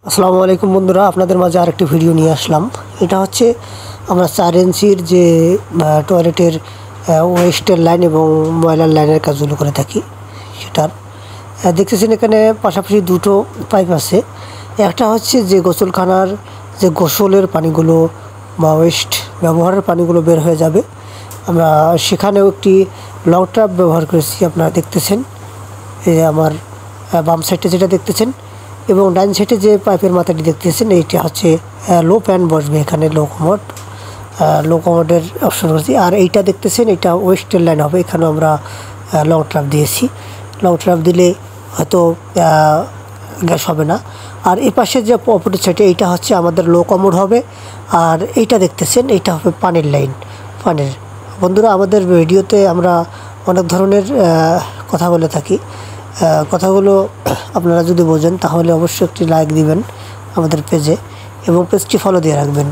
আসসালামু আলাইকুম বন্ধুরা, আপনাদের মাঝে আরেকটি ভিডিও নিয়ে আসলাম। এটা হচ্ছে আমরা 4 ইঞ্চির যে টয়লেটের ওয়েস্টের লাইন এবং ময়লার লাইনের কাজগুলো করে থাকি সেটার দেখতেছেন এখানে পাশাপাশি দুটো পাইপ আছে। একটা হচ্ছে যে গোসলখানার যে গোসলের পানিগুলো বা ওয়েস্ট ব্যবহারের পানিগুলো বের হয়ে যাবে, আমরা সেখানেও একটি লং ট্রাপ ব্যবহার করেছি। আপনারা দেখতেছেন এই আমার বাম সাইডে যেটা দেখতেছেন এবং ডান সাইডে যে পাইপের মাথাটি দেখতেছেন এইটা হচ্ছে লো প্যান বসবে এখানে, লো কমোডের অপশন করেছি। আর এইটা দেখতেছেন এটা ওয়েস্টের লাইন হবে, এখানেও আমরা লং ট্রাপ দিয়েছি। লং ট্রাপ দিলে হয়তো গ্যাস হবে না। আর এ পাশে যে অপোজিট সাইডে এইটা হচ্ছে আমাদের লো কমোড হবে। আর এইটা দেখতেছেন এইটা হবে পানির লাইন। বন্ধুরা, আমাদের ভিডিওতে আমরা অনেক ধরনের কথা বলে থাকি। কথাগুলো আপনারা যদি বোঝেন তাহলে অবশ্যই একটি লাইক দিবেন আমাদের পেজে এবং পেজটি ফলো দিয়ে রাখবেন।